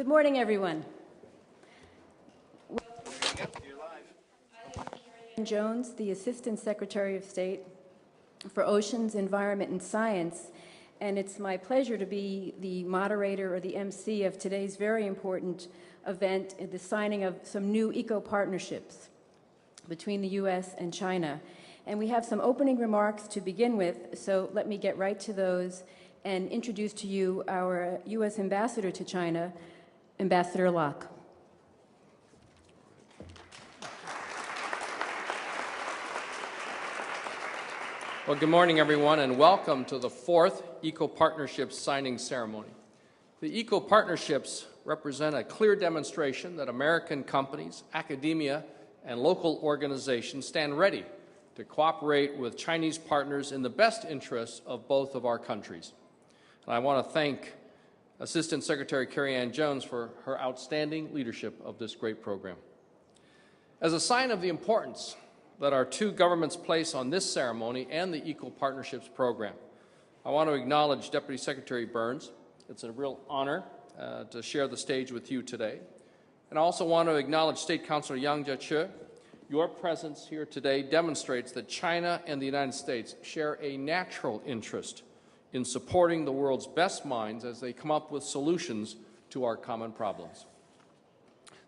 Good morning, everyone. I'm Jones, the Assistant Secretary of State for Oceans, Environment, and Science, and it's my pleasure to be the moderator or the MC of today's very important event, the signing of some new eco-partnerships between the U.S. and China. And we have some opening remarks to begin with, so let me get right to those and introduce to you our U.S. Ambassador to China, Ambassador Locke. Well, good morning, everyone, and welcome to the fourth Eco-Partnerships signing ceremony. The Eco-Partnerships represent a clear demonstration that American companies, academia, and local organizations stand ready to cooperate with Chinese partners in the best interests of both of our countries. And I want to thank Assistant Secretary Carrie Ann Jones for her outstanding leadership of this great program. As a sign of the importance that our two governments place on this ceremony and the Eco-Partnerships program, I want to acknowledge Deputy Secretary Burns. It's a real honor to share the stage with you today. And I also want to acknowledge State Councilor Yang Jiechi. Your presence here today demonstrates that China and the United States share a natural interest in supporting the world's best minds as they come up with solutions to our common problems.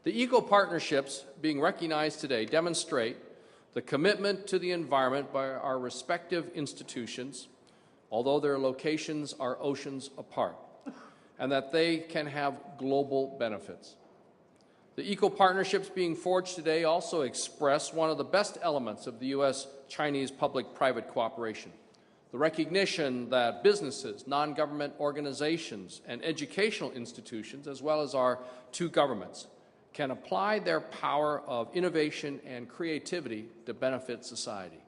The Eco-Partnerships being recognized today demonstrate the commitment to the environment by our respective institutions, although their locations are oceans apart, and that they can have global benefits. The Eco-Partnerships being forged today also express one of the best elements of the U.S.-Chinese public-private cooperation, the recognition that businesses, non-government organizations, and educational institutions, as well as our two governments, can apply their power of innovation and creativity to benefit society.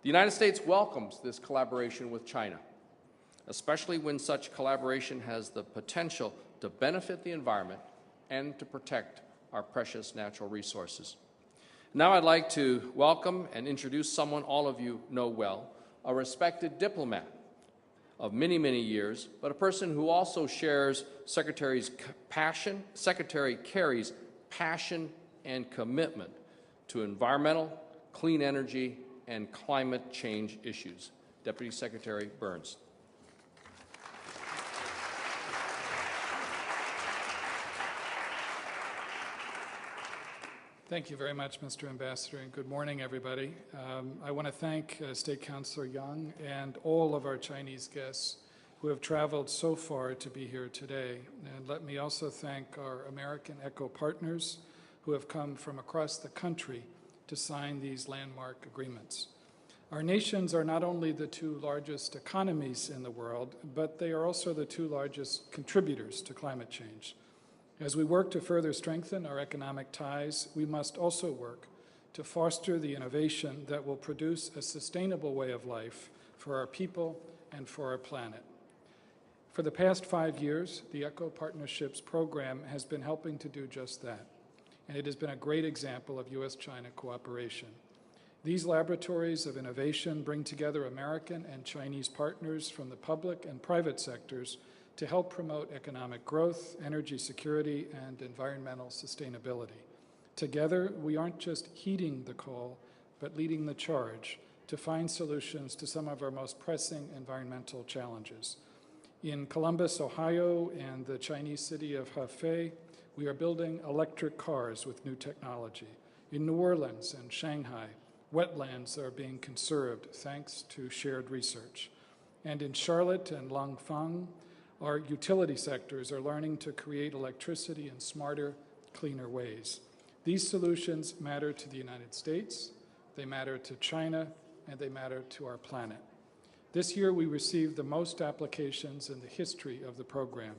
The United States welcomes this collaboration with China, especially when such collaboration has the potential to benefit the environment and to protect our precious natural resources. Now I'd like to welcome and introduce someone all of you know well, a respected diplomat of many, many years, but a person who also shares Secretary Kerry's passion and commitment to environmental, clean energy, and climate change issues. Deputy Secretary Burns. Thank you very much, Mr. Ambassador, and good morning, everybody. I want to thank State Councilor Yang and all of our Chinese guests who have traveled so far to be here today. And let me also thank our American ECO partners who have come from across the country to sign these landmark agreements. Our nations are not only the two largest economies in the world, but they are also the two largest contributors to climate change. As we work to further strengthen our economic ties, we must also work to foster the innovation that will produce a sustainable way of life for our people and for our planet. For the past 5 years, the Eco-Partnerships program has been helping to do just that, and it has been a great example of U.S.-China cooperation. These laboratories of innovation bring together American and Chinese partners from the public and private sectors to help promote economic growth, energy security, and environmental sustainability. Together, we aren't just heeding the call, but leading the charge to find solutions to some of our most pressing environmental challenges. In Columbus, Ohio, and the Chinese city of Hefei, we are building electric cars with new technology. In New Orleans and Shanghai, wetlands are being conserved thanks to shared research. And in Charlotte and Langfang, our utility sectors are learning to create electricity in smarter, cleaner ways. These solutions matter to the United States, they matter to China, and they matter to our planet. This year, we received the most applications in the history of the program.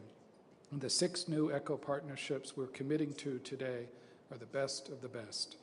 And the 6 new Eco-Partnerships we're committing to today are the best of the best.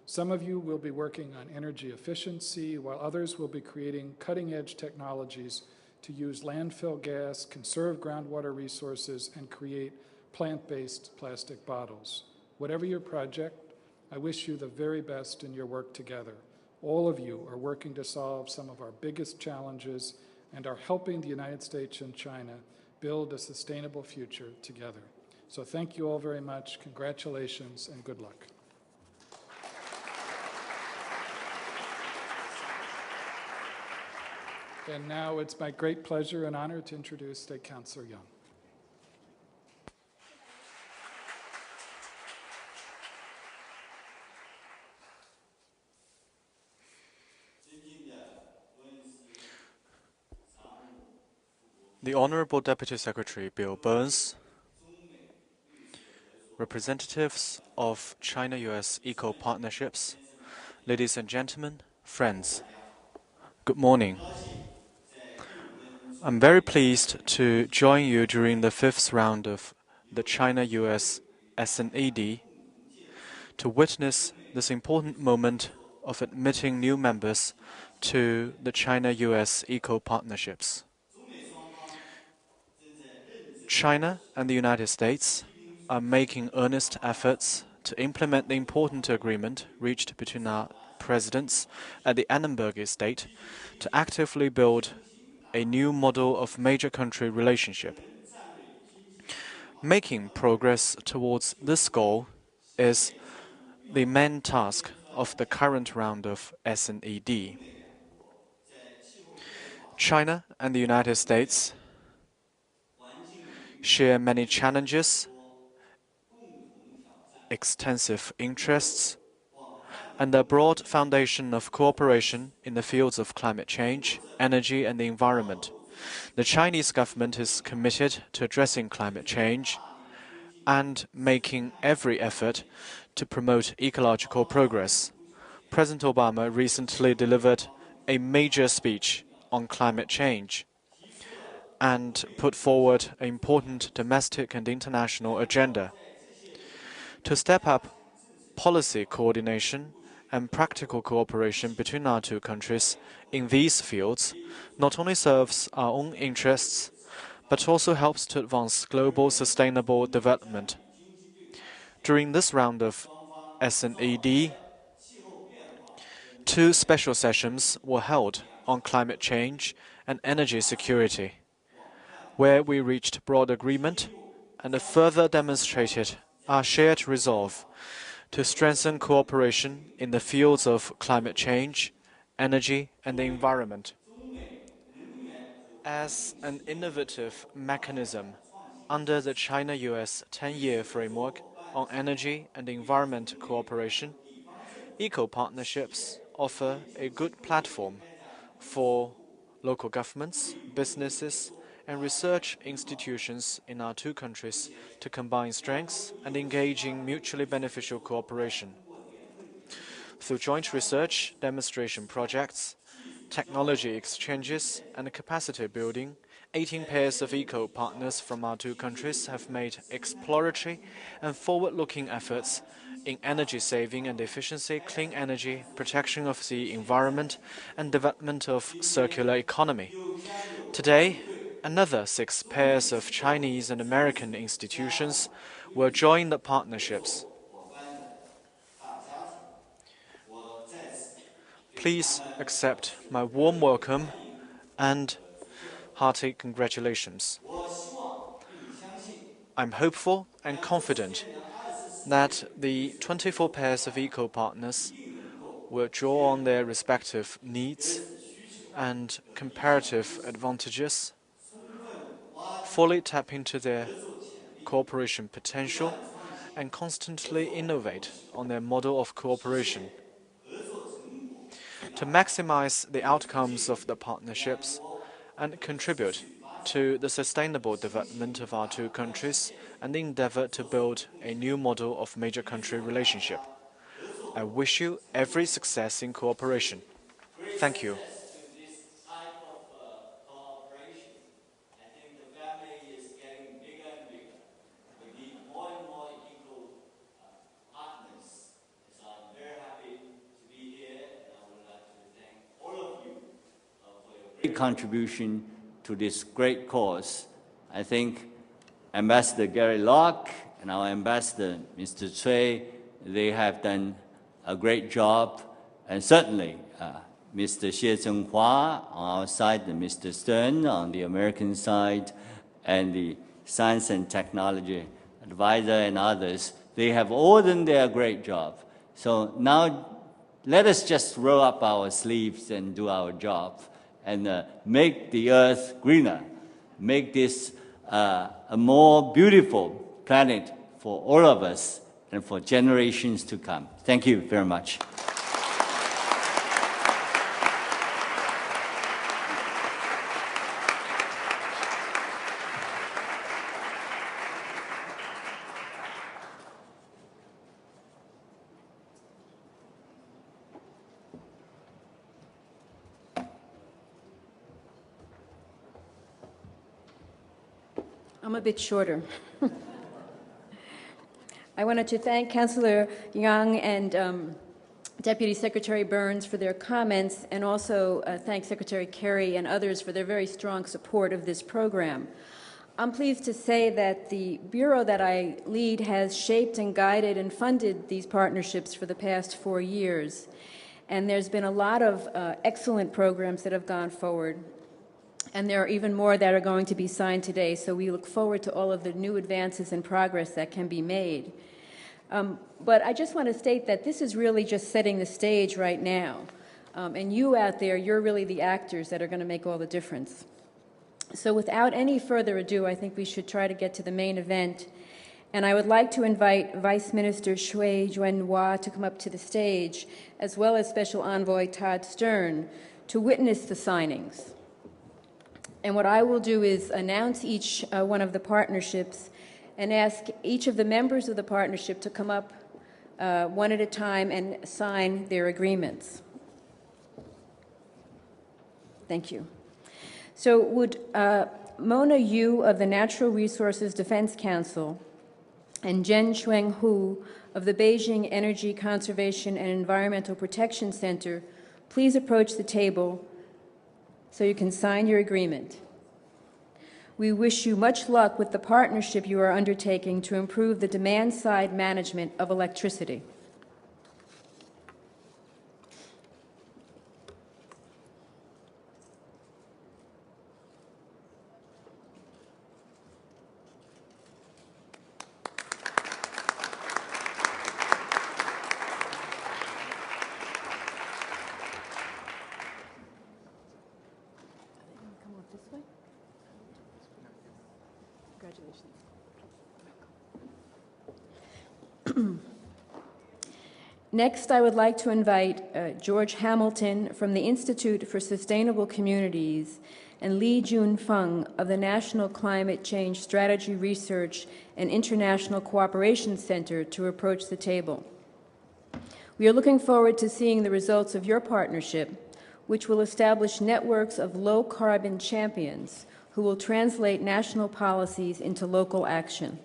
Some of you will be working on energy efficiency, while others will be creating cutting-edge technologies to use landfill gas, conserve groundwater resources, and create plant-based plastic bottles. Whatever your project, I wish you the very best in your work together. All of you are working to solve some of our biggest challenges and are helping the United States and China build a sustainable future together. So thank you all very much. Congratulations and good luck. And now it's my great pleasure and honor to introduce State Councilor Young. The Honorable Deputy Secretary Bill Burns, representatives of China-US Eco-Partnerships, ladies and gentlemen, friends, good morning. I'm very pleased to join you during the fifth round of the China-US SNED to witness this important moment of admitting new members to the China-US Eco-Partnerships. China and the United States are making earnest efforts to implement the important agreement reached between our presidents at the Annenberg Estate to actively build a new model of major country relationship. Making progress towards this goal is the main task of the current round of SNED. China and the United States share many challenges, extensive interests, and a broad foundation of cooperation in the fields of climate change, energy, and the environment. The Chinese government is committed to addressing climate change and making every effort to promote ecological progress. President Obama recently delivered a major speech on climate change and put forward an important domestic and international agenda. To step up policy coordination and practical cooperation between our two countries in these fields not only serves our own interests, but also helps to advance global sustainable development. During this round of SNED, two special sessions were held on climate change and energy security, where we reached broad agreement and further demonstrated our shared resolve to strengthen cooperation in the fields of climate change, energy, and the environment. As an innovative mechanism under the China-US 10-year framework on energy and environment cooperation, eco-partnerships offer a good platform for local governments, businesses, and research institutions in our two countries to combine strengths and engage in mutually beneficial cooperation. Through joint research, demonstration projects, technology exchanges, and capacity building, 18 pairs of eco-partners from our two countries have made exploratory and forward-looking efforts in energy saving and efficiency, clean energy, protection of the environment, and development of circular economy. Today, another 6 pairs of Chinese and American institutions will join the partnerships. Please accept my warm welcome and hearty congratulations. I'm hopeful and confident that the 24 pairs of eco-partners will draw on their respective needs and comparative advantages, fully tap into their cooperation potential, and constantly innovate on their model of cooperation. To maximize the outcomes of the partnerships and contribute to the sustainable development of our two countries and endeavor to build a new model of major country relationship. I wish you every success in cooperation. Thank you. Contribution to this great cause. I think Ambassador Gary Locke and our Ambassador, Mr. Cui, they have done a great job, and certainly Mr. Xie Zhenghua on our side and Mr. Stern on the American side, and the Science and Technology advisor and others, they have all done their great job. So now let us just roll up our sleeves and do our job and make the earth greener, make this a more beautiful planet for all of us and for generations to come. Thank you very much. I'm a bit shorter. I wanted to thank Councillor Yang and Deputy Secretary Burns for their comments, and also thank Secretary Kerry and others for their very strong support of this program. I'm pleased to say that the Bureau that I lead has shaped and guided and funded these partnerships for the past 4 years. And there's been a lot of excellent programs that have gone forward. And there are even more that are going to be signed today, so we look forward to all of the new advances and progress that can be made. But I just want to state that this is really just setting the stage right now. And you out there, you're really the actors that are going to make all the difference. So without any further ado, I think we should try to get to the main event. And I would like to invite Vice Minister Cui Zhenhua to come up to the stage, as well as Special Envoy Todd Stern, to witness the signings. And what I will do is announce each one of the partnerships and ask each of the members of the partnership to come up one at a time and sign their agreements. Thank you. So would Mona Yu of the Natural Resources Defense Council and Jen Shuang Hu of the Beijing Energy Conservation and Environmental Protection Center please approach the table so you can sign your agreement. We wish you much luck with the partnership you are undertaking to improve the demand-side management of electricity. Next, I would like to invite George Hamilton from the Institute for Sustainable Communities and Li Junfeng of the National Climate Change Strategy Research and International Cooperation Center to approach the table. We are looking forward to seeing the results of your partnership, which will establish networks of low-carbon champions who will translate national policies into local action.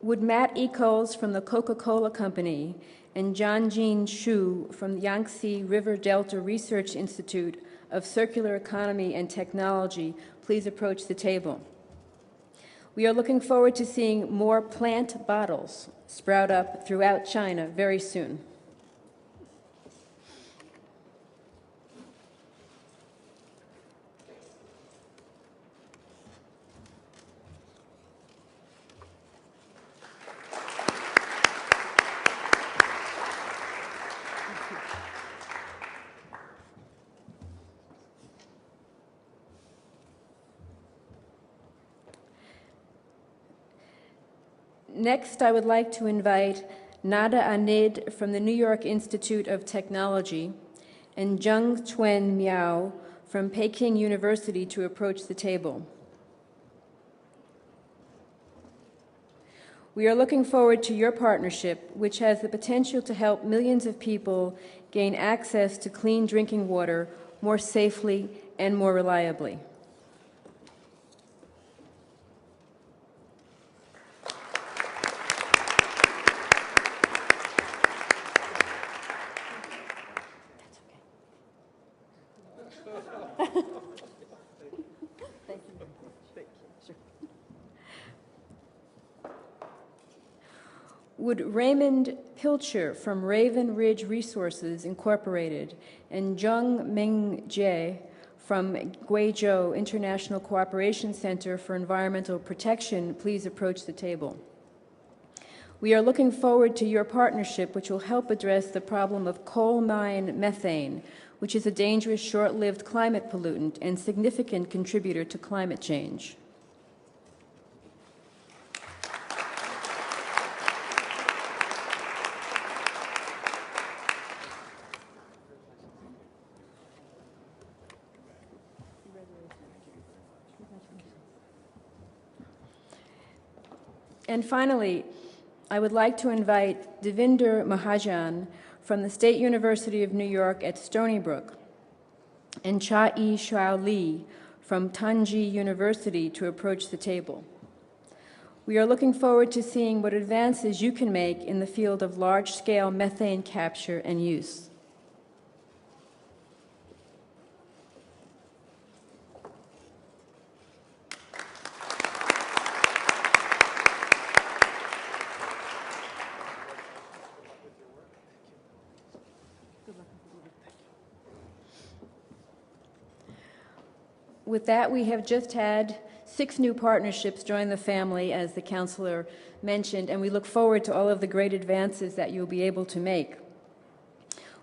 Would Matt Eccles from the Coca-Cola Company and Jianjin Xu from the Yangtze River Delta Research Institute of Circular Economy and Technology please approach the table? We are looking forward to seeing more plant bottles sprout up throughout China very soon. Next, I would like to invite Nada Anid from the New York Institute of Technology and Zheng Chuen Miao from Peking University to approach the table. We are looking forward to your partnership, which has the potential to help millions of people gain access to clean drinking water more safely and more reliably. Would Raymond Pilcher from Raven Ridge Resources Incorporated and Zheng Ming Jie from Guizhou International Cooperation Center for Environmental Protection please approach the table? We are looking forward to your partnership, which will help address the problem of coal mine methane, which is a dangerous, short-lived climate pollutant and significant contributor to climate change. And finally, I would like to invite Devinder Mahajan from the State University of New York at Stony Brook and Cha-Yi Xiao Li from Tanji University to approach the table. We are looking forward to seeing what advances you can make in the field of large-scale methane capture and use. With that, we have just had 6 new partnerships join the family, as the counselor mentioned, and we look forward to all of the great advances that you'll be able to make.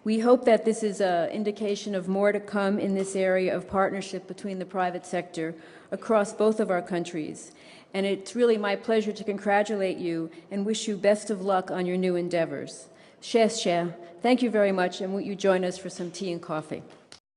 We hope that this is an indication of more to come in this area of partnership between the private sector across both of our countries. And it's really my pleasure to congratulate you and wish you best of luck on your new endeavors. Thank you very much, and won't you join us for some tea and coffee?